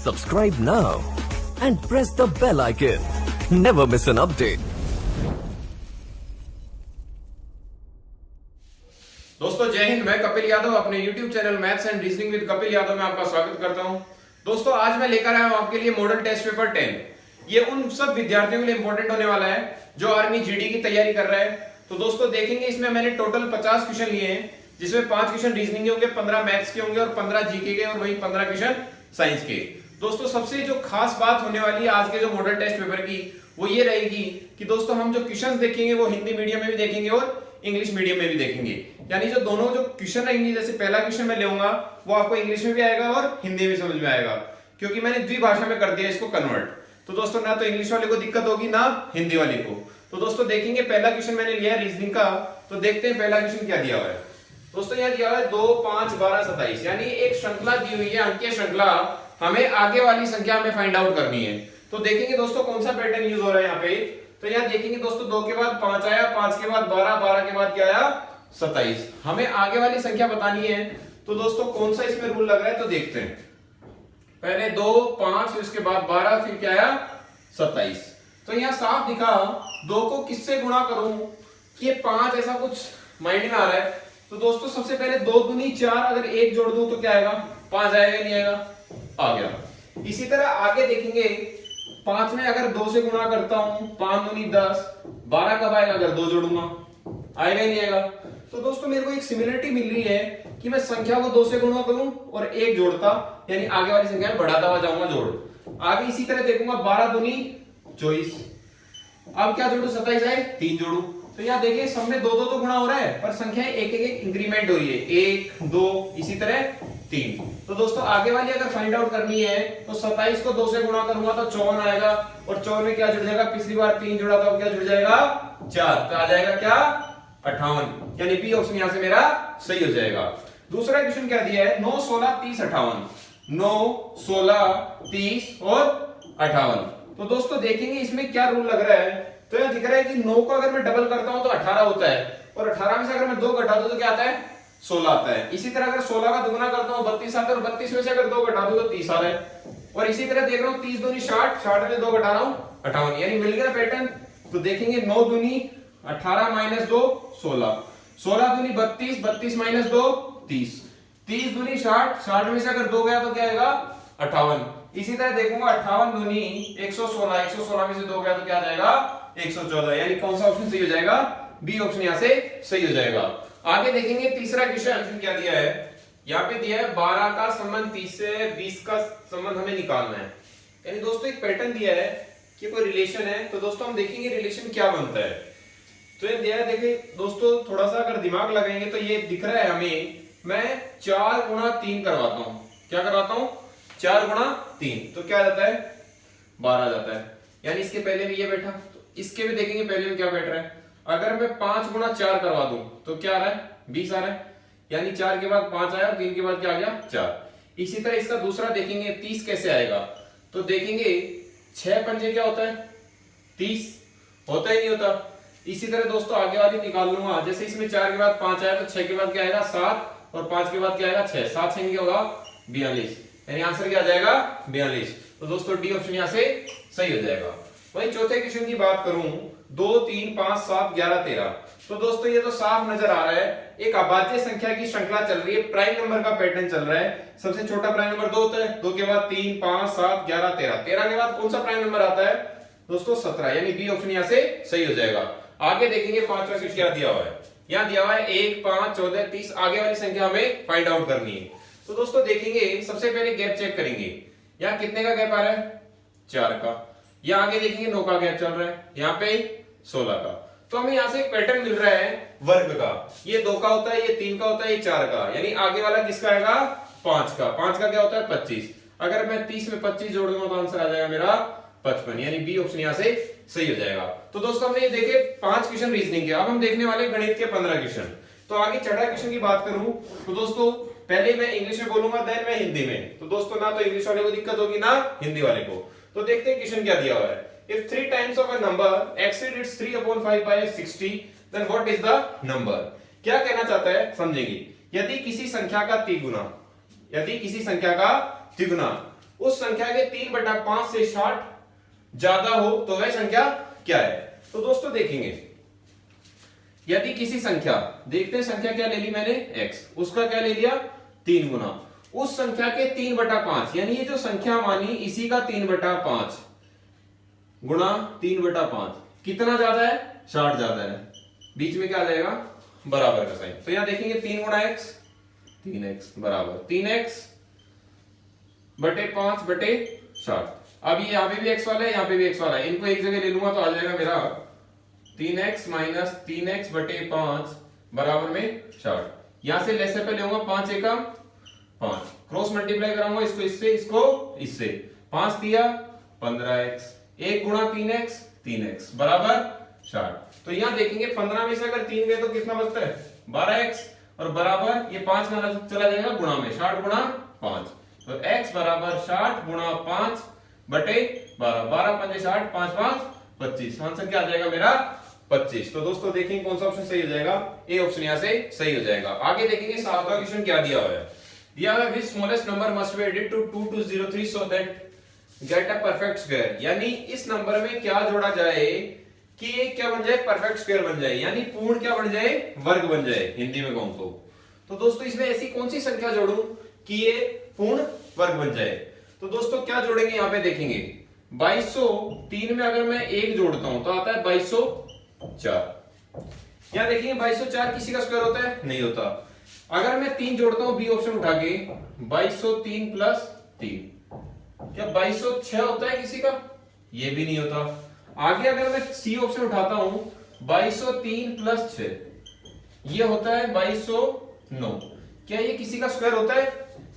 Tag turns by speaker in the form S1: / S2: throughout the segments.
S1: Subscribe now and press the bell icon. Never miss an update.
S2: दोस्तों जय हिंद। मैं कपिल यादव अपने YouTube channel maths and reasoning with Kapil Yadav में आपका स्वागत करता हूं। दोस्तों आज मैं लेकर आया हूं आपके लिए मॉडल टेस्ट पेपर 10। ये उन सब विद्यार्थियों के लिए इंपॉर्टेंट होने वाला है जो आर्मी जीडी की तैयारी कर रहे हैं। तो दोस्तों देखेंगे इसमें मैंने टोटल 50 क्वेश्चन लिए हैं, जिसमें 5 क्वेश्चन रीजनिंग के होंगे, 15 मैथ्स के होंगे और 15 जीके के और वही 15 क्वेश्चन साइंस के। दोस्तों सबसे जो खास बात होने वाली है आज के जो मॉडल टेस्ट पेपर की वो ये रहेगी कि दोस्तों हम जो क्वेश्चन देखेंगे वो हिंदी मीडियम में भी देखेंगे और इंग्लिश मीडियम में भी देखेंगे। यानी जो दोनों जो क्वेश्चन रहेंगे, जैसे पहला क्वेश्चन मैं लूंगा वो आपको इंग्लिश में भी आएगा और हिंदी में समझ में आएगा, क्योंकि मैंने द्विभाषा में कर दिया इसको कन्वर्ट। तो दोस्तों ना तो इंग्लिश वाले को दिक्कत होगी ना हिंदी वाले को। तो दोस्तों देखेंगे पहला क्वेश्चन मैंने लिया है रीजनिंग का। तो देखते हैं पहला क्वेश्चन क्या दिया हुआ है। दोस्तों यहाँ दिया हुआ है 2, 5, 12, 27, यानी एक श्रृंखला दी हुई है, अंकीय श्रृंखला। हमें आगे वाली संख्या हमें फाइंड आउट करनी है। तो देखेंगे दोस्तों कौन सा पैटर्न यूज हो रहा है यहाँ पे। तो यहाँ देखेंगे दोस्तों 2 के बाद 5 आया, 5 के बाद 12, 12 के बाद क्या आया 27। हमें आगे वाली संख्या बतानी है। तो दोस्तों कौन सा इसमें रूल लग रहा है तो देखते हैं। पहले 2, 5, फिर उसके बाद 12, फिर क्या आया 27। तो यहाँ साफ दिखा 2 को किससे गुणा करूं कि ये 5 ऐसा कुछ माइंड में आ रहा है। तो दोस्तों सबसे पहले 2 दूनी 4, अगर 1 जोड़ दूं तो क्या आएगा 5 आएगा नहीं आएगा, आ गया। इसी तरह आगे देखेंगे 5 में अगर 2 से गुणा करता हूं, 5 दूनी 10, 12 कब आएगा अगर 2 जोड़ूंगा, आएगा ही नहीं आएगा। तो दोस्तों मेरे को एक सिमिलरिटी मिल रही है कि मैं संख्या को 2 से गुणा करूं और 1 जोड़ता, यानी आगे वाली संख्या में बढ़ाता हुआ जाऊंगा जोड़। आगे इसी तरह देखूंगा 12 दूनी 24, अब क्या जोड़ू 27 आए 3 जोड़ू। तो यहाँ देखिए सब में 2-2 तो गुणा हो रहा है, पर संख्या एक एक इंक्रीमेंट हो रही है, 1, 2, इसी तरह 3। तो दोस्तों आगे वाली अगर फाइंड आउट करनी है तो 27 को 2 से गुणा करूंगा तो 54 आएगा, और 54 में क्या जुड़ जाएगा, पिछली बार 3 जुड़ा था, क्या जुड़ जाएगा 4, तो आ जाएगा क्या 58, यानी बी ऑप्शन यहाँ से मेरा सही हो जाएगा। दूसरा क्वेश्चन क्या दिया है 9, 16, 30, 58, 9, 16, 30 और 58। तो दोस्तों देखेंगे इसमें क्या रूल लग रहा है। तो यह दिख रहा है कि 9 को अगर मैं डबल करता हूं तो 18 होता है, और 18 में से अगर मैं 2 घटा दूं तो क्या आता है 16 आता है। इसी तरह अगर 16 का दुगुना करता हूं 32 आता है, और 32 में से अगर 2 घटा दूं तो 30 आ रहा है। और इसी तरह देख रहा हूं 30 दूनी 60, 60 में 2 घटा रहा हूं 58, यानी मिल गया पैटर्न। तो देखेंगे 9 दूनी 18 माइनस 2 16, 16 दूनी 32, 32 माइनस 2 30, 30 दूनी 60, 60 में से अगर 2 गया तो क्या आएगा 58। इसी तरह देखूंगा 58 दूनी 116, 116 में से 2 गया तो क्या आ जाएगा 114, यानी कौन सा ऑप्शन सही हो जाएगा, बी ऑप्शन यहाँ से सही हो जाएगा। आगे देखेंगे तीसरा क्वेश्चन क्या दिया है। यहाँ पे दिया है 12 का संबंध 30 से 20 का संबंध हमें निकालना है। यानी दोस्तों एक पैटर्न दिया है कि कोई रिलेशन है। तो दोस्तों हम देखेंगे रिलेशन क्या बनता है। तो ये दिया है, देखिए दोस्तों थोड़ा सा अगर दिमाग लगाएंगे तो ये दिख रहा है हमें, मैं 4 गुणा 3 करवाता हूं। क्या करवाता हूं 4 गुणा 3, तो क्या जाता है 12 जाता है, यानी इसके पहले में ये बैठा, तो इसके भी देखेंगे पहले में क्या बैठ रहा है। अगर मैं 5 गुणा 4 करवा दूं तो क्या आ रहा है 20 आ रहा है, यानी 4 के बाद 5 आया, 3 के बाद क्या आ गया 4। इसी तरह इसका दूसरा देखेंगे 30 कैसे आएगा। तो देखेंगे 6 पंजे क्या होता है 30, होता ही नहीं होता। इसी तरह दोस्तों आगे वाली निकाल लूंगा, जैसे इसमें 4 के बाद 5 आया तो 6 के बाद क्या आएगा 7, और 5 के बाद क्या आएगा 6, 7 6 क्या होगा 42, यानी आंसर क्या आ जाएगा 42। तो दोस्तों डी ऑप्शन यहाँ से सही हो जाएगा। वही चौथे क्वेश्चन की बात करूं 2, 3, 5, 7, 11, 13। तो दोस्तों ये तो साफ नजर आ रहा है एक अभाज्य संख्या की श्रृंखला चल रही है, प्राइम नंबर का पैटर्न चल रहा है। सबसे छोटा प्राइम नंबर 2 होता है, 2 के बाद 3, 5, 7, 11, 13, 13 के बाद कौन सा प्राइम नंबर आता है दोस्तों 17, यानी बी ऑप्शन यहाँ से सही हो जाएगा। आगे देखेंगे पांचवा क्वेश्चन क्या दिया हुआ है। यहाँ दिया हुआ है 1, 5, 14, 30, आगे वाली संख्या हमें फाइंड आउट करनी है। तो दोस्तों देखेंगे सबसे पहले गैप चेक करेंगे, यहाँ कितने का गैप आ रहा है 4 का। यहाँ आगे देखेंगे 9 का गैप चल रहा है, यहाँ पे 16 का। तो हमें यहाँ से एक पैटर्न मिल रहा है वर्ग का, ये 2 का होता है, ये 3 का होता है, ये 4 का, यानी आगे वाला किसका आएगा 5 का। 5 का क्या होता है 25, अगर मैं 30 में 25 जोड़ दूंगा तो आंसर आ जाएगा मेरा 55, यानी बी ऑप्शन यहाँ से सही हो जाएगा। तो दोस्तों हमने ये देखे 5 क्वेश्चन रीजनिंग के, अब हम देखने वाले गणित के 15 क्वेश्चन। तो आगे छठा क्वेश्चन की बात करूं तो दोस्तों पहले मैं इंग्लिश में बोलूंगा, देन मैं हिंदी में। तो दोस्तों ना तो इंग्लिश वाले को दिक्कत होगी ना हिंदी वाले को। तो देखते हैं क्वेश्चन क्या दिया हुआ है। If 3 times of a number exceeds 3/5 by 60, then what is the number? क्या कहना चाहता है समझेंगे। यदि किसी संख्या का तिगुना, यदि किसी संख्या का तिगुना उस संख्या के 3/5 से 60 ज्यादा हो तो वह संख्या क्या है। तो दोस्तों देखेंगे, यदि किसी संख्या, देखते हैं संख्या क्या ले ली मैंने x, उसका क्या ले लिया 3 गुना उस संख्या के 3/5, यानी ये जो संख्या मानी इसी का 3/5 गुणा 3/5 कितना ज्यादा है 60 ज्यादा है, बीच में क्या आ जाएगा बराबर का साइन। तो यहां देखेंगे 3 गुणा x 3x बराबर 3x बटे 5 बटे 60। अब ये यहां पे भी x वाला है, यहां पे भी x वाला है, इनको एक जगह ले लूंगा तो आ जाएगा मेरा 3x माइनस 3x बटे 5 बराबर में 60। यहां से लेस से पहले होगा 5 एकम 5, क्रॉस मल्टीप्लाई कराऊंगा इसको इससे, इसको इससे, 5 दिया 15x, 1 गुणा 3x 3x बराबर 60। तो यहां देखेंगे 15 में से अगर 3 गए तो कितना बचता है 12x, और बराबर ये 5 का चला जाएगा गुणा में, 60 गुणा 5, तो x बराबर 60 गुणा 5 बटे 12, 12 पंजे 60, 5 5 25, आंसर क्या आ जाएगा मेरा 25। तो दोस्तों देखेंगे कौन सा ऑप्शन सही हो जाएगा, ए ऑप्शन यहां से सही हो जाएगा। आगे देखेंगे 7वां क्वेश्चन क्या दिया हुआ है, दिया हुआ है which smallest number must be added to 2203 so that get a perfect square, यानी इस नंबर में क्या जोड़ा जाए कि ये क्या बन जाए परफेक्ट स्क्वायर बन जाए, यानी पूर्ण क्या बन जाए वर्ग बन जाए हिंदी में कहूं तो दोस्तों इसमें ऐसी कौन सी संख्या जोड़ूं कि ये पूर्ण वर्ग बन जाए। तो दोस्तों क्या जोड़ेंगे यहाँ पे देखेंगे 2203 में अगर मैं 1 जोड़ता हूं तो आता है 2204। यहाँ देखेंगे 2204 किसी का स्क्वायर होता है नहीं होता। अगर मैं 3 जोड़ता हूं बी ऑप्शन उठा के 2203 प्लस 3, क्या 2206 होता है किसी का, ये भी नहीं होता। आगे अगर मैं सी ऑप्शन उठाता हूं 2203 प्लस 6, ये होता है 2209, क्या ये किसी का स्क्वायर होता है,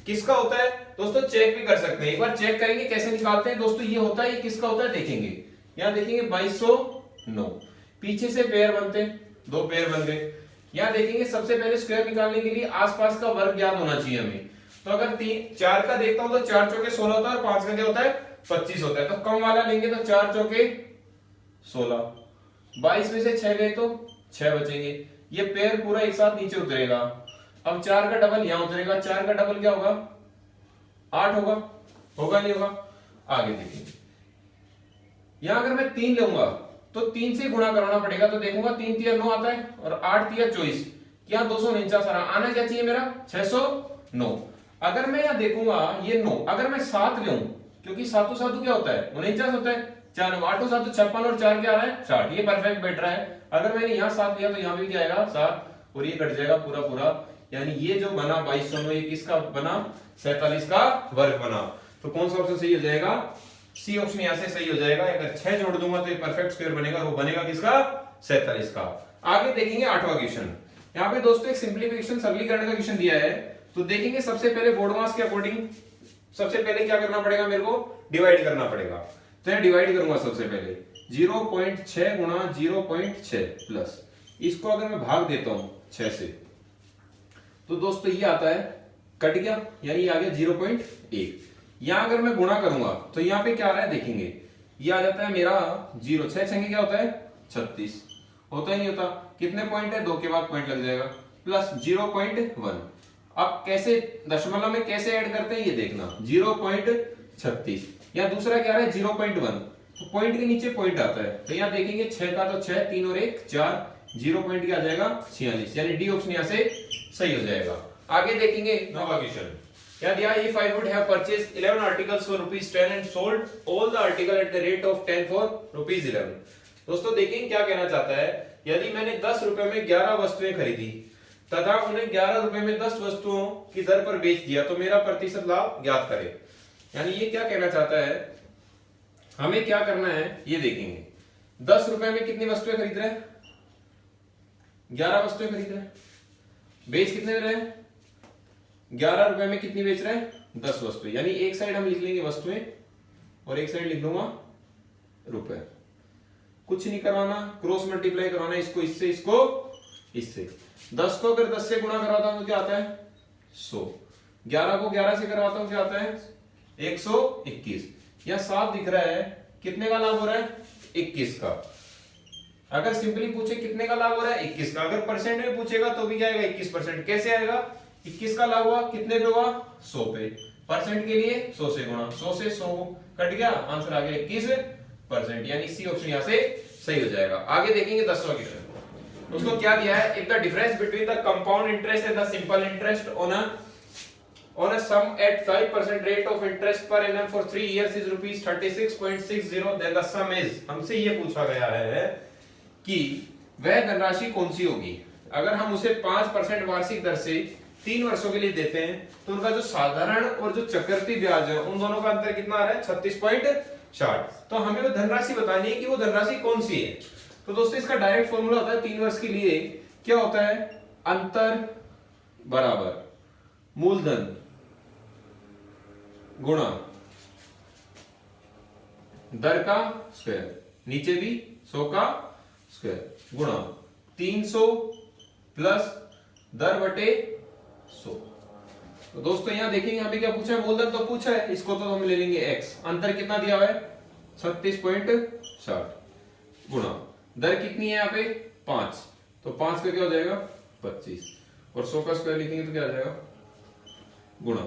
S2: किसका होता है दोस्तों चेक भी कर सकते हैं, एक बार चेक करेंगे कैसे निकालते हैं दोस्तों, ये होता है, ये किसका होता है देखेंगे, यहां देखेंगे 2209, पीछे से पेयर बनते हैं, 2 पेयर बन गए। यहां देखेंगे सबसे पहले स्क्वायर निकालने के लिए आसपास का वर्ग ज्ञात होना चाहिए हमें, तो अगर 4 का देखता हूं तो 4 चौके 16 होता है और 5 का क्या होता है 25 होता है, तो कम वाला लेंगे तो 4 चौके 16, 22 में से 6 गए तो 6 बचेंगे, ये पेयर पूरा एक साथ नीचे उतरेगा। अब 4 का डबल यहां उतरेगा, 4 का डबल क्या होगा 8 होगा, होगा नहीं होगा। आगे देखेंगे यहां अगर मैं 3 लूंगा तो 3 से गुणा करना पड़ेगा, तो देखूंगा 3 तिया 9 आता है और 8 तिया 24, क्या 249 आना क्या चाहिए मेरा 609। अगर मैं यहां देखूंगा ये 9, अगर मैं 7 लूं क्योंकि 7 7 क्या होता है 49 होता है, 4 8 7 56 और 4 क्या आ रहा है 60, ये परफेक्ट बैठ रहा है। अगर मैंने यहां 7 लिया तो यहां भी क्या आएगा 7 और ये कट जाएगा पूरा पूरा, यानी ये जो बना 2209 ये किसका बना 47 का वर्ग बना। तो कौन सा ऑप्शन सही हो जाएगा, सी ऑप्शन यहां से सही हो जाएगा। अगर 6 जोड़ दूंगा तो ये परफेक्ट स्क्वायर बनेगा, वो बनेगा किसका 47 का। आगे देखेंगे 8वां क्वेश्चन, यहाँ पे दोस्तों एक सिंप्लीफिकेशन सरलीकरण का क्वेश्चन दिया है, तो देखेंगे सबसे पहले बोर्ड मास के अकॉर्डिंग सबसे पहले क्या करना पड़ेगा मेरे को डिवाइड करना पड़ेगा, तो मैं डिवाइड करूंगा सबसे पहले 0.6 गुणा 0.6 प्लस, इसको अगर मैं भाग देता हूं 6 से तो दोस्तों ये आता है कट गया, यानी ये आ गया 0.1। यहां अगर मैं गुणा करूंगा तो यहां पे क्या आ रहा है देखेंगे, ये आ जाता है मेरा 0, 6 छंगे क्या होता है 36, होता ही नहीं होता, कितने पॉइंट है 2 के बाद पॉइंट लग जाएगा, प्लस 0.1। अब कैसे दशमलव में कैसे ऐड करते हैं ये देखना, 0.36, या दूसरा क्या है 0.1, तो पॉइंट के नीचे पॉइंट आता है, तो यहां देखेंगे 6 का तो 6, 3 और 1 4, 0 पॉइंट क्या आ जाएगा 46, यानी डी ऑप्शन यहां से सही हो जाएगा। आगे देखेंगे 9वां क्वेश्चन, क्या दिया, if I would have purchased 11 articles for ₹10 and sold all the article at the rate of 10 for ₹11। दोस्तों देखेंगे क्या कहना चाहता है, यदि मैंने 10 रुपए में 11 वस्तुएं खरीदी तथा उन्हें 11 रुपए में 10 वस्तुओं की दर पर बेच दिया तो मेरा प्रतिशत लाभ ज्ञात करें। यानी ये क्या कहना चाहता है, हमें क्या करना है ये देखेंगे, 10 रुपए में कितनी वस्तुएं खरीद रहे हैं 11 वस्तुएं खरीद रहे हैं, बेच कितने रहे हैं 11 रुपए में कितनी बेच रहे हैं 10 वस्तुएं, यानी एक साइड हम लिख लेंगे वस्तुएं और एक साइड लिख दूंगा रुपए, कुछ नहीं करवाना, क्रॉस मल्टीप्लाई करवाना, इसको इससे इसको इससे, 10 को अगर 10 से गुणा करवाता हूं तो क्या आता है 100, 11 को 11 से करवाता हूं क्या आता है 121, यह साफ दिख रहा है कितने का लाभ हो रहा है 21 का। अगर सिंपली पूछे कितने का लाभ हो रहा है 21 का, अगर परसेंट में पूछेगा तो भी क्या आएगा 21%, कैसे आएगा 21 का लाभ हुआ कितने पे हुआ 100 पे, परसेंट के लिए 100 से गुणा, 100 से 100 कट गया, आंसर आ गया 21%, यानी सी ऑप्शन यहां से सही हो जाएगा। आगे देखेंगे 10वां क्वेश्चन। उसको क्या दिया है, if the difference between the compound interest and the simple interest on a sum at 5% rate of interest per annum for 3 years is rupees 36.60, then the sum is, हमसे ये पूछा गया है कि वह धनराशि कौन सी होगी। अगर हम उसे 5% वार्षिक दर से 3 वर्षों के लिए देते हैं तो उनका जो साधारण और जो चक्रवृद्धि ब्याज है उन दोनों का अंतर कितना आ रहा है, 36.60। तो हमें वो धनराशि बतानी है कि वो धनराशि कौन सी है। तो दोस्तों इसका डायरेक्ट फॉर्मूला होता है 3 वर्ष के लिए, क्या होता है, अंतर बराबर मूलधन गुणा दर का स्क्वायर, नीचे भी 100 का स्क्वायर, गुणा 300 प्लस दर बटे 100। तो दोस्तों यहां देखेंगे हमें क्या पूछा है, मूलधन तो पूछा है, इसको तो हम ले लेंगे x, अंतर कितना दिया हुआ है 36.60, गुणा दर कितनी है यहाँ पे 5, तो 5 का क्या हो जाएगा 25, और 100 का स्क्वायर लिखेंगे तो क्या आ जाएगा, गुणा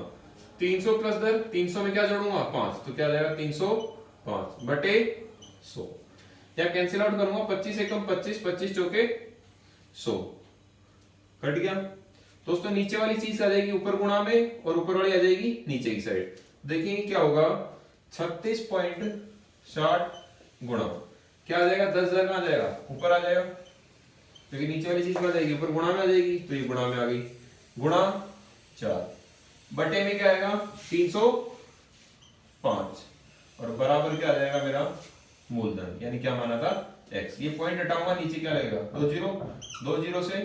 S2: 300 प्लस दर, 300 में क्या जोड़ूंगा 5, तो क्या आ जाएगा 305 बटे 100, या कैंसिल आउट करूंगा, 25 एकम 25, 25 चौके 100 कट गया। दोस्तों नीचे वाली चीज आ जाएगी ऊपर गुणा में और ऊपर वाली आ जाएगी नीचे की साइड। देखिए क्या होगा 36.60 गुणा क्या आ जाएगा 10,000 में आ जाएगा, ऊपर आ जाएगा, क्योंकि नीचे वाली चीज में आ जाएगी ऊपर गुणा में आ जाएगी, तो ये गुणा में आ गई, गुणा 4 बटे में क्या आएगा 305, और बराबर क्या आ जाएगा मेरा मूलधन, यानी क्या माना था x। ये पॉइंट हटाऊंगा, नीचे क्या रहेगा 2 जीरो, 2 जीरो से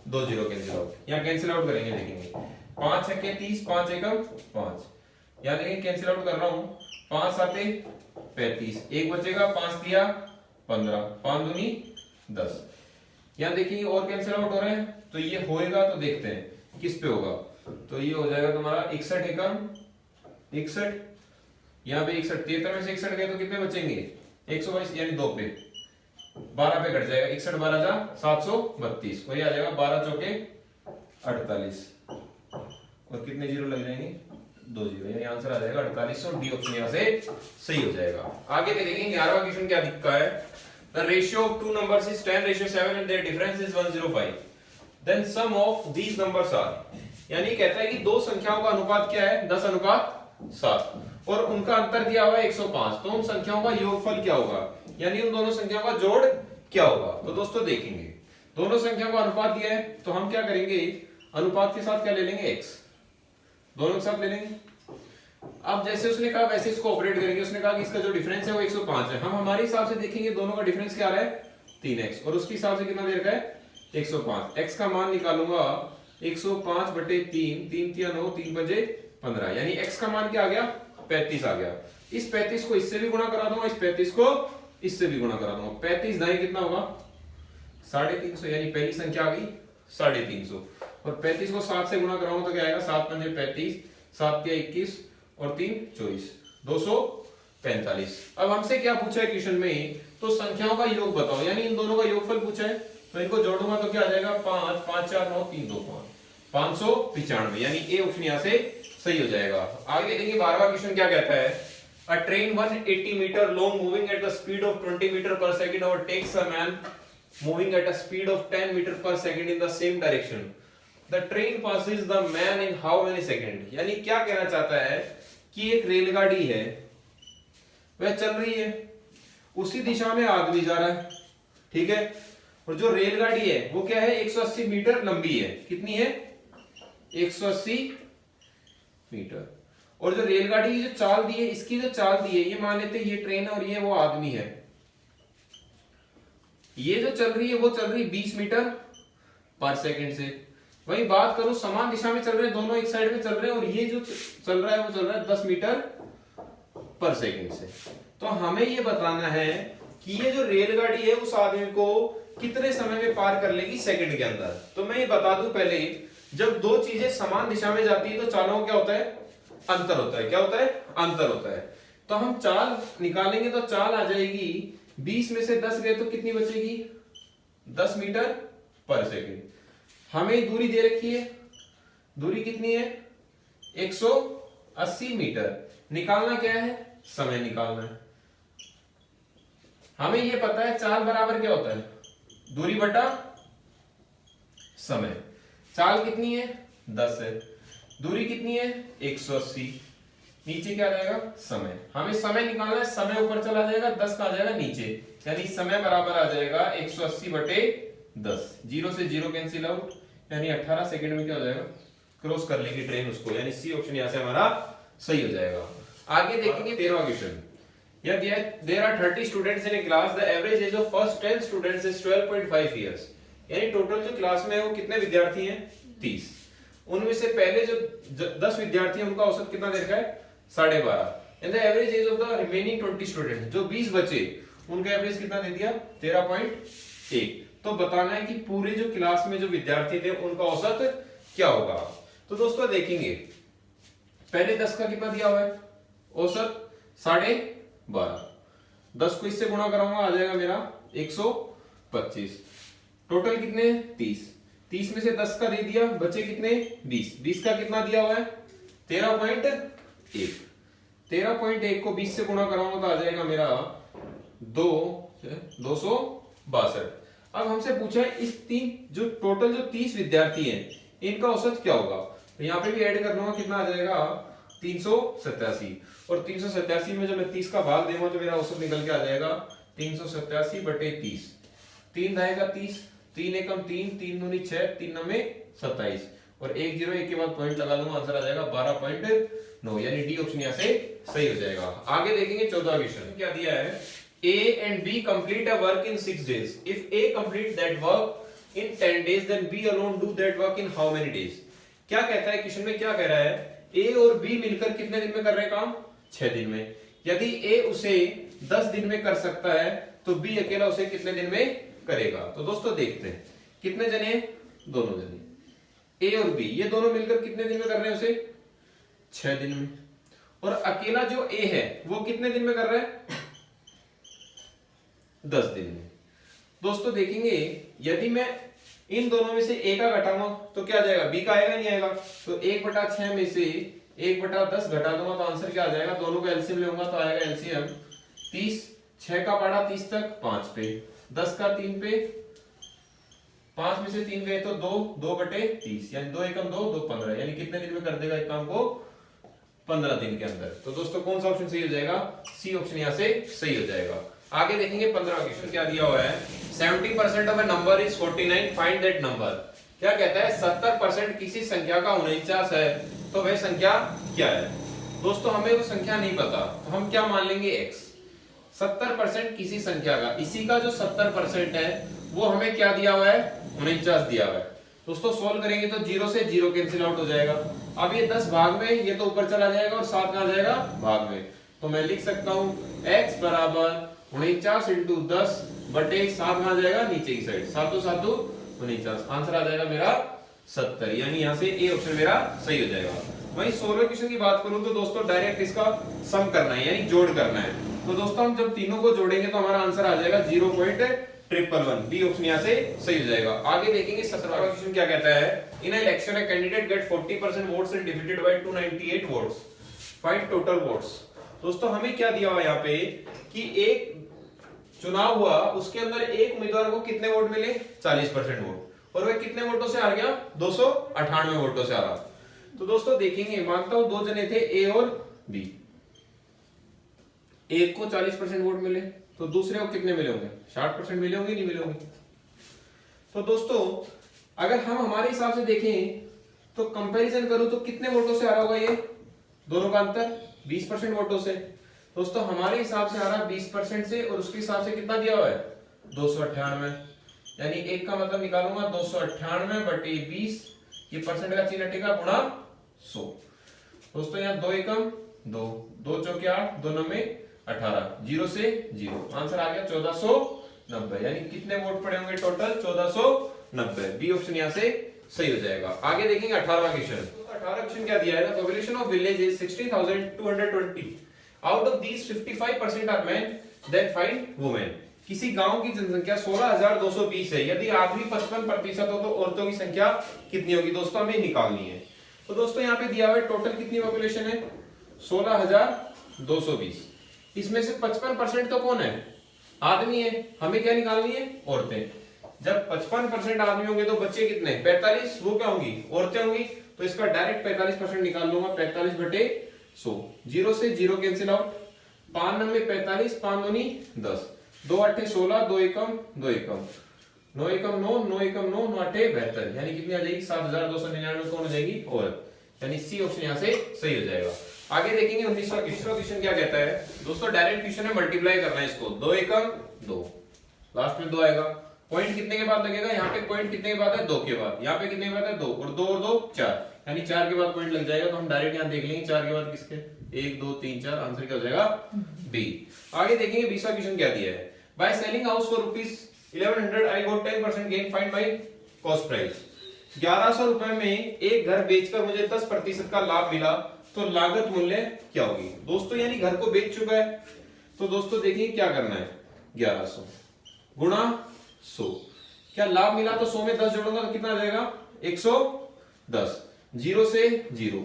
S2: 2 जीरो कैंसिल आउट, यहाँ कैंसिल आउट करेंगे, देखेंगे 5 छक्के 30, 5 एकम 5, यहाँ देखेंगे कैंसिल आउट कर रहा हूं, 5 साते 35, एक बचेगा 5 दिया 15, 5 दूनी 10, यहाँ देखिए और कैंसिल आउट हो रहे हैं, तो ये होएगा, तो देखते हैं किस पे होगा, तो ये हो जाएगा तुम्हारा 61 एकम 61, यहाँ पे 61, 73 में से 61 गए तो कितने बचेंगे 122, यानी 2 पे 12 पे कट जाएगा, 61 12 जा 732, और ये आ जाएगा 12 चौके 48, और कितने जीरो लग जाएंगे 2 जीरो, यानी आंसर आ जाएगा 48, और डी ऑप्शन यहाँ से सही हो जाएगा। आगे देखेंगे 11वां क्वेश्चन क्या दिखता है, the ratio of two numbers is 10:7 and their difference is 105, then sum of these numbers are, यानी कहता है कि दो संख्याओं का अनुपात क्या है 10:7, और उनका अंतर दिया हुआ है 105, तो उन संख्याओं का योगफल क्या होगा, यानी उन दोनों संख्याओं का जोड़ क्या होगा। तो दोस्तों देखेंगे दोनों संख्याओं का अनुपात दिया है, तो हम क्या करेंगे अनुपात के साथ क्या ले लेंगे x, दोनों के साथ ले लेंगे। अब जैसे उसने कहा वैसे इसको ऑपरेट करेंगे, उसने कहा कि इसका जो डिफरेंस है वो 105 है, हम हमारे हिसाब से देखेंगे दोनों का डिफरेंस क्या रहा है 3x, और उसके हिसाब से कितना दे रखा है 105, x का मान निकालूंगा 105 बटे 3, 3 3 9, 3 5 15, यानी x का मान क्या आ गया 35 आ गया। इस 35 को इससे भी गुणा करा दूंगा, इस 35 को इससे भी गुणा करा दूंगा, 35 दाएं कितना होगा 350, यानी पहली संख्या आ गई 350, और 35 को 7 से गुणा कराऊंगा तो क्या आएगा 7 5 35, 7 के 21, और 3 24, 245। अब हमसे क्या पूछा है क्वेश्चन में, तो संख्याओं का योग बताओ, यानी इन दोनों का योगफल पूछा है, तो इनको जोड़ूंगा तो क्या आ जाएगा 5 5 4 9 3 2 5, 595, यानी ए ऑप्शन यहां से सही हो जाएगा। आगे देखेंगे 12वां क्वेश्चन क्या कहता है, a train 180 metre long moving at the speed of 20 metre per second overtakes a man moving at a speed of 10 metre per second in the same direction, the train passes the man in how many second, यानी क्या कहना चाहता है कि एक रेलगाड़ी है वह चल रही है, उसी दिशा में आदमी जा रहा है, ठीक है, और जो रेलगाड़ी है वो क्या है 180 मीटर लंबी है, कितनी है 180 मीटर, और जो रेलगाड़ी की जो चाल दी है, इसकी जो चाल दी है, ये मान लेते हैं ये ट्रेन है और ये वो आदमी है, ये जो चल रही है वो चल रही 20 मीटर पर सेकंड से। वही बात करो समान दिशा में चल रहे हैं, दोनों एक साइड में चल रहे हैं, और ये जो चल रहा है वो चल रहा है 10 मीटर पर सेकंड से। तो हमें ये बताना है कि ये जो रेलगाड़ी है उस आदमी को कितने समय में पार कर लेगी सेकंड के अंदर। तो मैं ये बता दूं पहले, जब दो चीजें समान दिशा में जाती है तो चालों का क्या होता है अंतर होता है, क्या होता है अंतर होता है। तो हम चाल निकालेंगे तो चाल आ जाएगी 20 में से 10 गए तो कितनी बचेगी 10 मीटर पर सेकंड। हमें दूरी दे रखी है, दूरी कितनी है 180 80 मीटर। निकालना क्या है? समय निकालना है। हमें ये पता है चाल बराबर क्या होता है? दूरी बटा समय। चाल कितनी है? 10 है। दूरी कितनी है? 180। नीचे क्या आ जाएगा? समय। हमें समय निकालना है, समय ऊपर चला जाएगा, 10 का आ जाएगा नीचे, यानी समय बराबर आ जाएगा 180 बटे 10। 0 से 0 कैंसिल आउट, यानी 18 सेकंड में क्या हो जाएगा? क्रॉस कर लेगी ट्रेन उसको, यानी सी ऑप्शन यहां से हमारा सही हो जाएगा। आगे देखेंगे 13वां question. There are 30 students in a class. The average age of first 10 students is 12.5 years. यानी टोटल जो क्लास में है वो कितने विद्यार्थी हैं? 30। उनमें से पहले जो 10 विद्यार्थी हैं उनका औसत कितना दे रखा है? 12.5। And the average age of the remaining 20 students, जो 20 बचे उनका एवरेज कितना दे दिया? 13.1। तो बताना है कि पूरे जो क्लास में जो विद्यार्थी थे उनका औसत क्या होगा। तो दोस्तों देखेंगे पहले 10 का कितना दिया हुआ है? औसत 12.5। 10 को इससे गुणा कराऊंगा, आ जाएगा मेरा 125। टोटल कितने? 30। 30 में से 10 का दे दिया, बचे कितने? 20। 20 का कितना दिया हुआ है? 13.1। 13.1 को 20 से गुणा कराऊंगा तो आ जाएगा मेरा 262। अब हमसे पूछा है इस जो टोटल जो 30 विद्यार्थी हैं इनका औसत क्या होगा। तो यहाँ पे भी ऐड कर लूंगा, कितना आ जाएगा? 387। और 387 में जब मैं 30 का भाग दूंगा तो मेरा औसत निकल के आ जाएगा 387 बटे 30। 3 दाएगा 30, 3 एकम 3, 3 दूनी 6, 3 नवे 27 और 1 0 1 के बाद पॉइंट लगा दूंगा, आंसर आ जाएगा 12.9, यानी डी ऑप्शन यहाँ से सही हो जाएगा। आगे देखेंगे 14वां क्वेश्चन। क्या दिया है? A and B complete a work in 6 days. If A complete that work in 10 days, then B alone do that work in how many days? क्या कहता है क्वेश्चन में? क्या कह रहा है? A और B मिलकर कितने दिन में कर रहे हैं काम? 6 दिन में। यदि A उसे 10 दिन में कर सकता है तो B अकेला उसे कितने दिन में करेगा। तो दोस्तों देखते हैं कितने जने? दोनों जने A और B, ये दोनों मिलकर कितने दिन में कर रहे हैं उसे? 6 दिन में। और अकेला जो A है वो कितने दिन में कर रहा है? 10 दिन में। दोस्तों देखेंगे यदि मैं इन दोनों में से A का घटाऊंगा तो क्या आ जाएगा? B का आएगा नहीं आएगा? तो 1/6 में से 1/10 घटा दूंगा तो आंसर क्या आ जाएगा? दोनों का एलसीएम लूंगा तो आएगा एलसीएम 30। 6 का पढ़ा 30 तक 5 पे, 10 का 3 पे, 5 में से 3 गए तो 2, 2/30, यानी 2 एकम 2, 2 15, यानी कितने दिन में कर देगा एक काम को? 15 दिन के अंदर। तो दोस्तों कौन सा ऑप्शन सही हो जाएगा? सी ऑप्शन यहाँ से सही हो जाएगा। आगे देखेंगे 15वां क्वेश्चन। क्या दिया हुआ है? 70% of a number is 49, find that number. क्या कहता है? 70% किसी संख्या का 49 है तो वह संख्या क्या है। दोस्तों हमें वो संख्या नहीं पता तो हम क्या मान लेंगे? x। 70% किसी संख्या का, इसी का जो 70% है वो हमें क्या दिया हुआ है? 49 दिया हुआ है। दोस्तों सोल्व करेंगे तो 0 से 0 कैंसिल आउट हो जाएगा। अब ये 10 भाग में, ये तो ऊपर चला जाएगा और 7 कहां जाएगा? भाग में। तो मैं लिख सकता हूं x बराबर 49 इंटू 10 बटे 7 कहां जाएगा? नीचे की साइड। 7 7 49, आंसर आ जाएगा मेरा 70, यानी यहाँ से ए ऑप्शन मेरा सही हो जाएगा। वहीं 16वें क्वेश्चन की बात करूं तो दोस्तों डायरेक्ट इसका सम करना है, यानी जोड़ करना है। तो दोस्तों हम जब तीनों को जोड़ेंगे तो हमारा आंसर आ जाएगा 0.111, बी ऑप्शन यहाँ से सही हो जाएगा। आगे देखेंगे 17वां क्वेश्चन क्या कहता है? In election a candidate get 40% votes and defeated by 298 votes, find total votes. दोस्तों हमें क्या दिया हुआ यहाँ पे कि एक चुनाव हुआ, उसके अंदर एक उम्मीदवार को कितने वोट मिले? 40% वोट, और वह कितने वोटों से हार गया? 298 वोटों से हारा। तो दोस्तों देखेंगे, मानता हूं 2 जने थे ए और बी, एक को 40% वोट मिले तो दूसरे को कितने मिले होंगे? 60% मिले होंगे, नहीं मिले होंगे? तो दोस्तों अगर हम हमारे हिसाब से देखें तो कंपैरिजन करूं तो कितने वोटों से हारा होगा? ये दोनों का अंतर 20% वोटों से। दोस्तों हमारे हिसाब से हारा 20% से, और उसके हिसाब से कितना दिया हुआ है? 298, यानी एक का मतलब निकालूंगा 298 बटे 20, ये परसेंट का चिन्ह हटेगा, गुणा 100। दोस्तों यहाँ 2 एकम 2, 2 चौके 8, 2 नवे 18, 0 से 0, आंसर आ गया 1490, यानी कितने वोट पड़े होंगे टोटल? 1490, बी ऑप्शन यहाँ से सही हो जाएगा। आगे देखेंगे 18वां क्वेश्चन। 18वां क्वेश्चन क्या दिया है? The population of village is 60,220, out of these 55% are men, then find women. किसी गांव की जनसंख्या 16,220 है, यदि आदमी 55% हो तो औरतों की संख्या कितनी होगी? दोस्तों हमें निकालनी है। तो दोस्तों यहाँ पे दिया हुआ है टोटल कितनी पॉपुलेशन है? 16,220। इसमें से 55% तो कौन है? आदमी है। हमें क्या निकालनी है? औरतें। जब 55% आदमी होंगे तो बच्चे कितने? 45। वो क्या होंगी? औरतें होंगी। तो इसका डायरेक्ट 45% निकाल लूंगा। 45/100। 0 से 0 कैंसिल आउट। 5 9 45, 5 दूनी 10, 2 8 16, 2 एकम 2 एकम, 9 एकम 9, 9 एकम 9, 9 8 72। यानी कितनी आ जाएगी? 7,299 कौन हो जाएगी? औरत। यानी सी ऑप्शन यहाँ से सही हो जाएगा। आगे देखेंगे 19वां क्वेश्चन क्या कहता है। दोस्तों डायरेक्ट क्वेश्चन है, मल्टीप्लाई करना है इसको। 2 एकम 2, लास्ट में 2 आएगा। पॉइंट कितने के बाद लगेगा? यहाँ पे पॉइंट कितने के बाद है? 2 के बाद। यहाँ पे कितने के बाद है? 2 और 2 और 2 4, यानी 4 के बाद पॉइंट लग जाएगा। तो हम डायरेक्ट यहाँ देख लेंगे 4 के बाद किसके? 1 2 3 4। आंसर क्या हो जाएगा? बी। आगे देखेंगे 20वां क्वेश्चन क्या दिया है। By selling house for ₹1100 I got 10% gain, find my cost price. 1100 रुपए में एक घर बेचकर मुझे 10% का लाभ मिला, तो लागत मूल्य क्या होगी? दोस्तों यानी घर को बेच चुका है। तो दोस्तों देखिए क्या करना है। 1100 गुणा 100। क्या लाभ मिला? तो 100 में 10 जोड़ूंगा तो कितना आ जाएगा? 110। 0 से 0,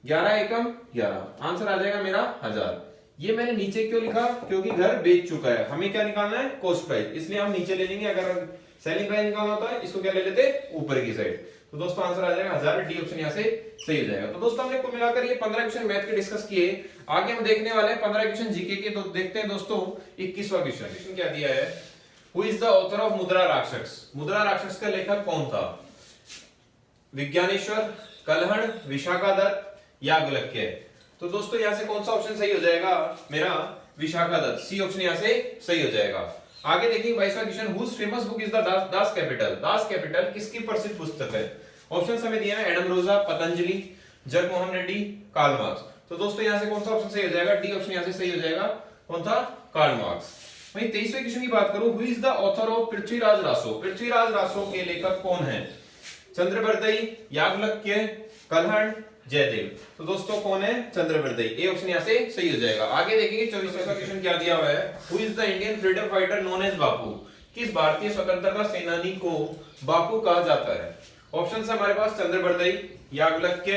S2: 11 एकम 11। आंसर आ जाएगा मेरा 1000। ये मैंने नीचे क्यों लिखा? क्योंकि घर बेच चुका है। हमें क्या निकालना है? Cost price. इसलिए हम नीचे ले लेंगे। अगर सेलिंग प्राइस निकालना होता है इसको क्या ले लेते? ऊपर की साइड। तो दोस्तों आंसर आ जाएगा 1000। डी ऑप्शन यहाँ से सही हो जाएगा। तो दोस्तों हमने कुल मिलाकर ये 15 क्वेश्चन मैथ के डिस्कस किए। आगे हम देखने वाले हैं 15 क्वेश्चन जीके के। तो देखते हैं दोस्तों 21वां क्वेश्चन क्या दिया है। Who is the author of मुद्रा राक्षस? मुद्रा राक्षस का लेखक कौन था? विज्ञानेश्वर, कलहड़, विशाखादत्त, याज्ञवल्क्य। तो दोस्तों यहाँ से कौन सा ऑप्शन सही हो जाएगा? मेरा विशाखादत्त। सी ऑप्शन यहाँ से सही हो जाएगा। आगे देखिए 22वां question. Whose famous book is the Das Kapital? Das Kapital किसकी प्रसिद्ध पुस्तक है? ऑप्शन हमें दिया है एडम रोजा, पतंजलि, जगमोहन रेड्डी, कार्ल मार्क्स। तो दोस्तों यहाँ से कौन सा ऑप्शन सही हो जाएगा? डी ऑप्शन यहाँ से सही हो जाएगा। कौन था? Karl Marx. वहीं 23वें क्वेश्चन की बात करूं। Who is the author of Prithviraj Raso? Prithviraj Raso के लेखक कौन है? चंद्रबरदई, याज्ञवल्क्य, कलहड़, जयदेव। तो दोस्तों कौन है? चंद्रबरदई। ए ऑप्शन यहाँ से सही हो जाएगा। आगे देखेंगे 24वां क्वेश्चन क्या दिया हुआ है। Who is the Indian freedom fighter known as Bapu? किस भारतीय स्वतंत्रता सेनानी को बापू कहा जाता है? ऑप्शन है हमारे पास चंद्रबरदई, याज्ञवल्क्य,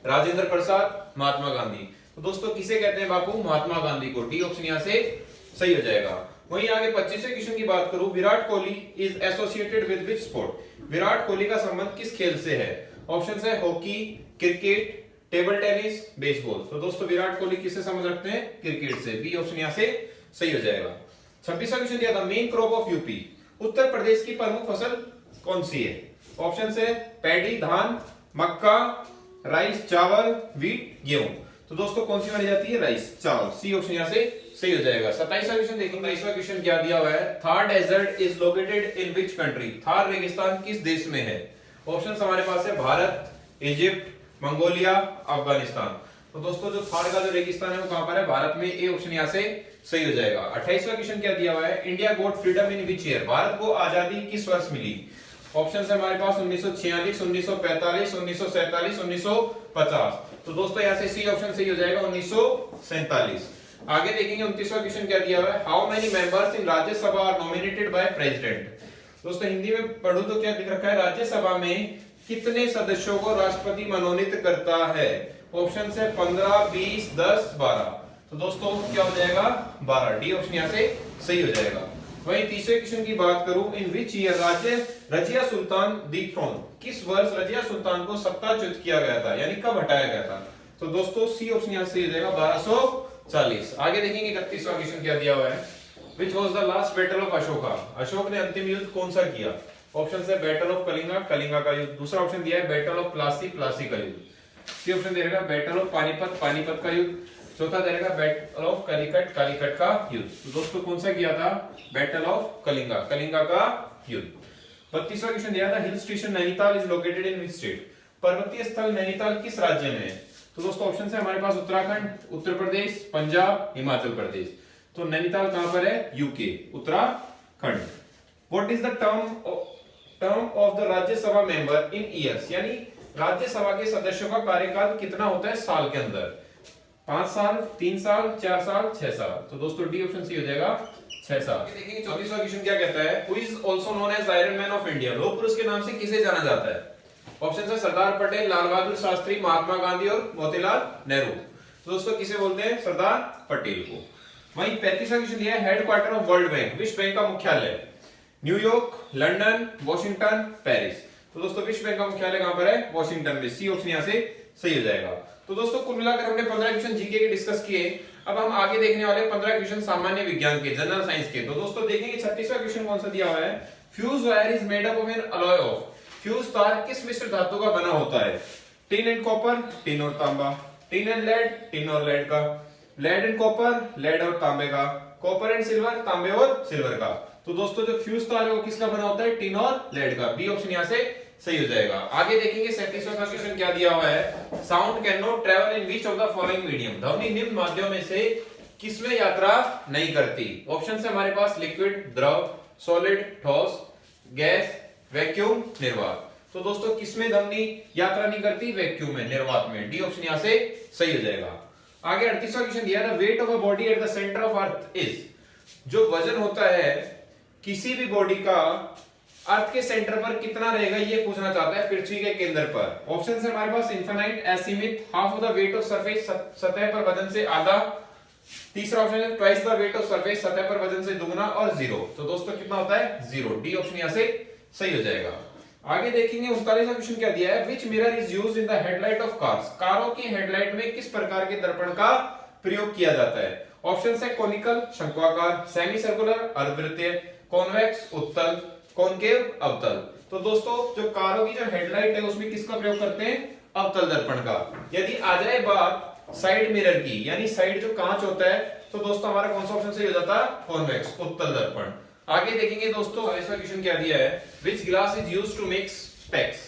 S2: राजेंद्र प्रसाद, महात्मा गांधी। तो दोस्तों किसे कहते हैं बापू? महात्मा गांधी को। डी ऑप्शन यहाँ से सही हो जाएगा। वहीं आगे 25वें क्वेश्चन की बात करूं। Virat Kohli is associated with which sport? Virat Kohli का संबंध किस खेल से है? ऑप्शन है hockey, cricket, table tennis, baseball. तो दोस्तों विराट कोहली किससे संबंध रखते हैं? क्रिकेट से। बी ऑप्शन यहाँ से सही हो जाएगा। 26वां क्वेश्चन दिया था। Main crop of UP? Uttar Pradesh की प्रमुख फसल कौन सी है? ऑप्शन है पैडी धान, मक्का, राइस चावल, व्हीट गेहूं। तो दोस्तों कौन सी मानी जाती है? राइस चावल। सी ऑप्शन यहाँ से सही हो जाएगा। 27वां क्वेश्चन देखेंगे। 27वां क्वेश्चन क्या दिया हुआ है। Thar desert is located in which country? Thar रेगिस्तान किस देश में है? ऑप्शन हमारे पास है भारत, इजिप्ट, मंगोलिया, अफगानिस्तान। तो दोस्तों जो थार का जो रेगिस्तान है वो कहां पर है? भारत में। ए ऑप्शन यहाँ से सही हो जाएगा। 28वां क्वेश्चन क्या दिया हुआ है। India got freedom in which year? Bharat को आजादी किस वर्ष मिली? ऑप्शन है हमारे पास 1946, 1945, 1947, 1950। तो दोस्तों यहाँ से सी ऑप्शन सही हो जाएगा 1947। आगे देखेंगे 29वां क्वेश्चन क्या दिया हुआ है। How many members in Rajya Sabha are nominated by president? दोस्तों हिंदी में पढ़ूं तो क्या लिख रखा है? राज्यसभा में कितने सदस्यों को राष्ट्रपति मनोनीत करता है? ऑप्शन है 15, 20, 10, 12। तो दोस्तों क्या हो जाएगा? 12। डी ऑप्शन यहाँ से सही हो जाएगा। वहीं 30वें क्वेश्चन की बात करूं। In which year Razia Sultan the throne? किस वर्ष रजिया सुल्तान को सत्ताच्युत किया गया था, यानी कब हटाया गया था? तो दोस्तों सी ऑप्शन यहाँ से हो जाएगा 1240। आगे देखेंगे 31वां क्वेश्चन क्या दिया हुआ है। Which was the last battle of Ashoka? Ashok ने अंतिम युद्ध कौन सा किया? ऑप्शन है बैटल ऑफ कलिंगा, कलिंगा का युद्ध। दूसरा ऑप्शन दिया है बैटल ऑफ प्लासी, प्लासी का युद्ध। सी ऑप्शन दे रहेगा बैटल ऑफ पानीपत, पानीपत का युद्ध। चौथा दे रहेगा बैटल ऑफ कालीकट, कालीकट का युद्ध। तो दोस्तों कौन सा किया था? बैटल ऑफ कलिंगा, कलिंगा का युद्ध। 32वां क्वेश्चन दिया था। Hill station Nainital is located in which state? पर्वतीय स्थल नैनीताल किस राज्य में है? तो दोस्तों ऑप्शन है हमारे पास उत्तराखंड, उत्तर प्रदेश, पंजाब, हिमाचल प्रदेश। तो नैनीताल कहां पर है? UK, Uttarakhand. What is the term of the Rajya Sabha member in years? यानी राज्यसभा के सदस्यों का कार्यकाल कितना होता है साल के अंदर? 5 साल, 3 साल, 4 साल, 6 साल। तो दोस्तों डी ऑप्शन सी हो जाएगा 6 साल। देखेंगे 24वां क्वेश्चन क्या कहता है। Who is also known as iron man of India? लौह पुरुष के नाम से किसे जाना जाता है? ऑप्शन है सरदार पटेल, लाल बहादुर शास्त्री, महात्मा गांधी और मोतीलाल नेहरू। तो दोस्तों किसे बोलते हैं? सरदार पटेल को। वहीं 35वां क्वेश्चन दिया है हेडक्वार्टर ऑफ वर्ल्ड बैंक, विश्व बैंक का मुख्यालय न्यूयॉर्क, लंदन, वॉशिंगटन, पेरिस। तो दोस्तों विश्व बैंक का मुख्यालय कहां पर है? वॉशिंगटन में। सी ऑप्शन यहां से सही हो जाएगा। तो दोस्तों कुल मिलाकर हमने 15 क्वेश्चन जीके के डिस्कस किए। अब हम आगे देखने वाले 15 क्वेश्चन सामान्य विज्ञान के, जनरल साइंस के। तो दोस्तों देखेंगे 36वां क्वेश्चन कौन सा दिया हुआ है? Fuse wire is made up of N alloy of, fuse तार किस मिश्र धातु का बना होता है? टिन एंड कॉपर, टिन और तांबा, टिन एंड लेड, टिन और लेड का, लेड एंड कॉपर, लेड और तांबे का, कॉपर एंड सिल्वर, तांबे और सिल्वर का। तो दोस्तों जो फ्यूज तार है वो किसका बना होता है? टिन और लेड का। बी ऑप्शन यहां से सही हो जाएगा। आगे देखेंगे 37वां का क्वेश्चन क्या दिया हुआ है? Sound can not travel in which of the following medium, ध्वनि निम्न माध्यमों में से किसमें यात्रा नहीं करती? ऑप्शन है हमारे पास लिक्विड द्रव, सॉलिड ठोस, गैस, वैक्यूम, निर्वात। तो दोस्तों किसमें ध्वनि यात्रा नहीं करती? वैक्यूम में, निर्वात में। डी ऑप्शन यहां से सही हो जाएगा। आगे 38वां क्वेश्चन दिया है weight of a body at the centre of earth is, जो वजन होता है किसी भी बॉडी का अर्थ के सेंटर पर कितना रहेगा ये पूछना चाहता है पृथ्वी के केंद्र पर। ऑप्शन है हमारे पास इनफाइनाइट, असीमित, half of the weight of surface, सतह पर वजन से आधा, तीसरा ऑप्शन है twice the weight of surface, सतह पर वजन से दुगना, और जीरो। तो दोस्तों कितना होता है? जीरो। डी ऑप्शन यहां से सही हो जाएगा। आगे देखेंगे 39वां क्वेश्चन क्या दिया है? Which mirror is used in the headlight of cars, कारों की हेडलाइट में किस प्रकार के दर्पण का प्रयोग किया जाता है? ऑप्शन है कॉनिकल शंक्वाकार, सेमी सर्कुलर अर्धवृत्तीय, कॉन्वेक्स उत्तल, कॉनकेव अवतल। तो दोस्तों जो कारों की जो हेडलाइट है उसमें किसका प्रयोग करते हैं? अवतल दर्पण का। यदि आ जाए बात साइड मिरर की, यानी साइड जो कांच होता है, तो दोस्तों हमारा कौन सा ऑप्शन सही हो जाता है? कॉन्वेक्स उत्तल दर्पण। आगे देखेंगे दोस्तों 40वां क्वेश्चन क्या दिया है? Which glass is used to make specs,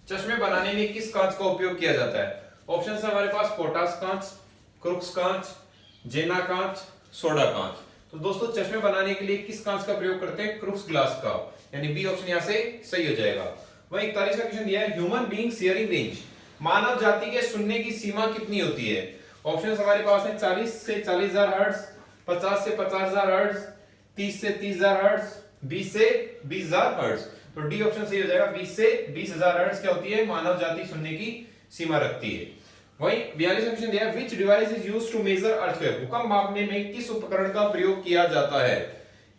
S2: चश्मे बनाने में किस कांच का उपयोग किया जाता है? ऑप्शन है हमारे पास पोटास कांच, क्रुक्स कांच, जेना कांच, सोडा कांच। तो दोस्तों चश्मे बनाने के लिए किस कांच का प्रयोग करते हैं? क्रुक्स ग्लास का, यानी बी ऑप्शन यहां से सही हो जाएगा। वहीं 41वां क्वेश्चन दिया है ह्यूमन बीइंग्स हियरिंग रेंज, मानव जाति के सुनने की सीमा कितनी होती है? ऑप्शन हमारे पास है 40 से 40,000 हर्ट्ज, 50 से 50,000 हर्ट्ज, 30 से 30,000 हर्ट्ज, 20 से 20,000 हर्ट्ज। तो डी ऑप्शन सही हो जाएगा। 20 से 20,000 हर्ट्ज क्या होती है? मानव जाति सुनने की सीमा रखती है। वहीं 42वां क्वेश्चन दिया है which device is used to measure earthquake, भूकंप मापने में किस उपकरण का प्रयोग किया जाता है?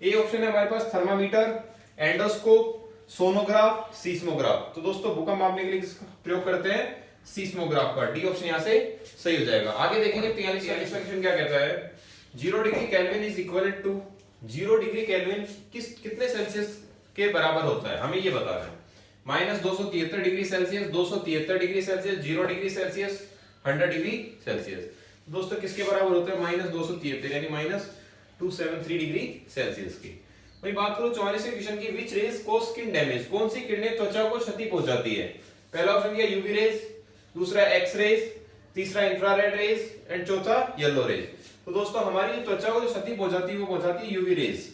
S2: ए ऑप्शन है हमारे पास थर्मामीटर, एंडोस्कोप, सोनोग्राफ, सीस्मोग्राफ। तो दोस्तों भूकंप मापने के लिए किसका प्रयोग करते हैं? सीस्मोग्राफ का। डी ऑप्शन यहां से सही हो जाएगा। आगे देखेंगे 43वां क्वेश्चन क्या कहता है? 0 degree kelvin is equal to, 0 degree kelvin कितने सेल्सियस के बराबर होता है? हमें ये बता रहे हैं। -273 degree Celsius, 273 degree Celsius, 0 degree Celsius, 100 degree Celsius. दोस्तों किसके बराबर होता है? -273 यानी -273 डिग्री सेल्सियस की। वही बात करो 44वें क्वेश्चन की, विच रेज कॉज स्किन डैमेज, कौन सी किरणें त्वचा को क्षति पहुंचाती है? पहला ऑप्शन दिया यूवी रेज, दूसरा एक्स रेज, तीसरा इंफ्रारेड रेज एंड चौथा येलो रेज। तो दोस्तों हमारी त्वचा को जो क्षति पहुंचाती है वो पहुंचाती है यूवी रेज।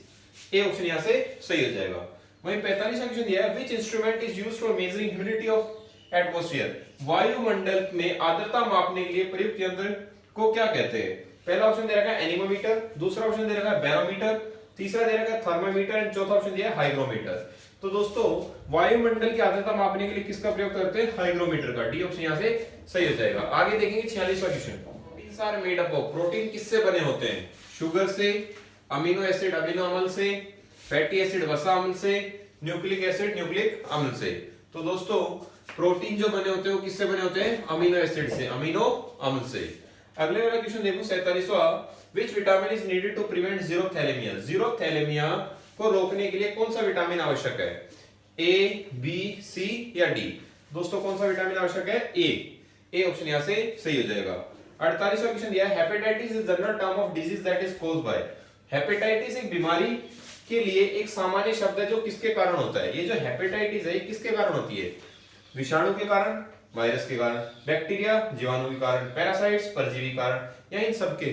S2: ए ऑप्शन यहां से सही हो जाएगा। वहीं 45वां क्वेश्चन दिया है which instrument is used for measuring humidity of atmosphere, वायुमंडल में आर्द्रता मापने के लिए प्रयुक्त यंत्र को क्या कहते हैं? पहला ऑप्शन दे रखा है एनीमोमीटर, दूसरा ऑप्शन दे रखा है बैरोमीटर, तीसरा दे रखा है थर्मामीटर एंड चौथा ऑप्शन दिया है हाइग्रोमीटर। तो दोस्तों वायुमंडल की आर्द्रता मापने के लिए किसका प्रयोग करते हैं? हाइग्रोमीटर का। डी ऑप्शन यहां से सही हो जाएगा। आगे देखेंगे 46वां question, proteins are made up of, protein किससे बने होते हैं? शुगर से, अमीनो एसिड अमीनो अम्ल से, फैटी एसिड वसा अम्ल से, न्यूक्लिक एसिड न्यूक्लिक अम्ल से। तो दोस्तों प्रोटीन जो बने होते हैं वो किससे बने होते हैं? अमीनो एसिड से, अमीनो अम्ल से। अगले वाला क्वेश्चन देखो 47वां, which vitamin is needed to prevent xerophthalmia, xerophthalmia को रोकने के लिए कौन सा विटामिन आवश्यक है? ए, बी, सी या डी? दोस्तों कौन सा विटामिन आवश्यक है? ए ऑप्शन यहां से सही हो जाएगा। 48वां क्वेश्चन दिया है hepatitis is general term of disease that is caused by, hepatitis एक बीमारी के लिए एक सामान्य शब्द है जो किसके कारण होता है? ये जो हेपेटाइटिस है किसके कारण होती है? विषाणु के कारण, वायरस के कारण, बैक्टीरिया जीवाणु के कारण, पैरासाइट्स परजीवी कारण, या इन सबके?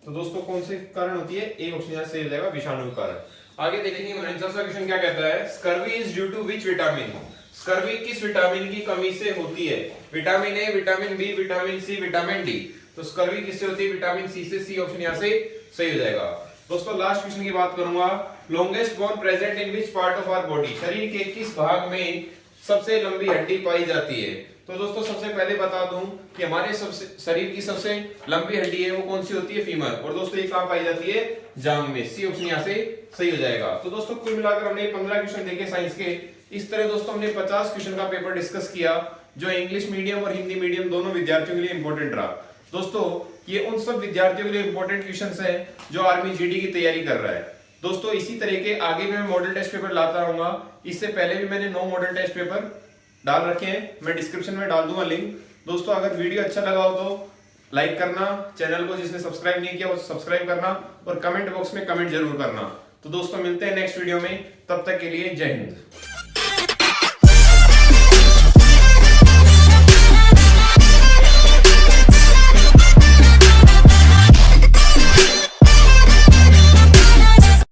S2: तो दोस्तों कौन से कारण होती है? ए ऑप्शन यहां से हो जाएगा, विषाणु के कारण। आगे देखेंगे 49वां क्वेश्चन क्या कहता है? Scurvy is due to which vitamin, scurvy किस विटामिन की कमी से होती है? Vitamin A, vitamin B, vitamin C, vitamin D. तो स्कर्वी किससे होती है? विटामिन सी से। सी ऑप्शन यहां से सही हो जाएगा। दोस्तों लास्ट क्वेश्चन की बात करूंगा, longest bone present in which part of our body, शरीर के किस भाग में सबसे लंबी हड्डी पाई जाती है? तो दोस्तों सबसे पहले बता दूं कि हमारे सबसे शरीर की सबसे लंबी हड्डी है वो कौन सी होती है? फीमर। और दोस्तों ये कहां पाई जाती है? जांघ में। सी ऑप्शन यहां से सही हो जाएगा। तो दोस्तों कुल मिलाकर हमने 15 क्वेश्चन देखे साइंस के। इस तरह दोस्तों हमने 50 क्वेश्चन का पेपर डिस्कस किया जो इंग्लिश मीडियम और हिंदी मीडियम दोनों विद्यार्थियों के लिए इंपॉर्टेंट रहा। दोस्तों ये उन सब विद्यार्थियों के लिए इंपॉर्टेंट क्वेश्चंस हैं जो आर्मी जीडी की तैयारी कर रहा है। दोस्तों इसी तरह के आगे भी मैं मॉडल टेस्ट पेपर लाता रहूंगा। इससे पहले भी मैंने 9 मॉडल टेस्ट पेपर डाल रखे हैं, मैं डिस्क्रिप्शन में डाल दूंगा लिंक। दोस्तों अगर वीडियो अच्छा लगा हो तो लाइक करना, चैनल को जिसने सब्सक्राइब नहीं किया वो सब्सक्राइब करना और कमेंट बॉक्स में कमेंट जरूर करना। तो दोस्तों मिलते हैं नेक्स्ट वीडियो में, तब तक के लिए जय हिंद।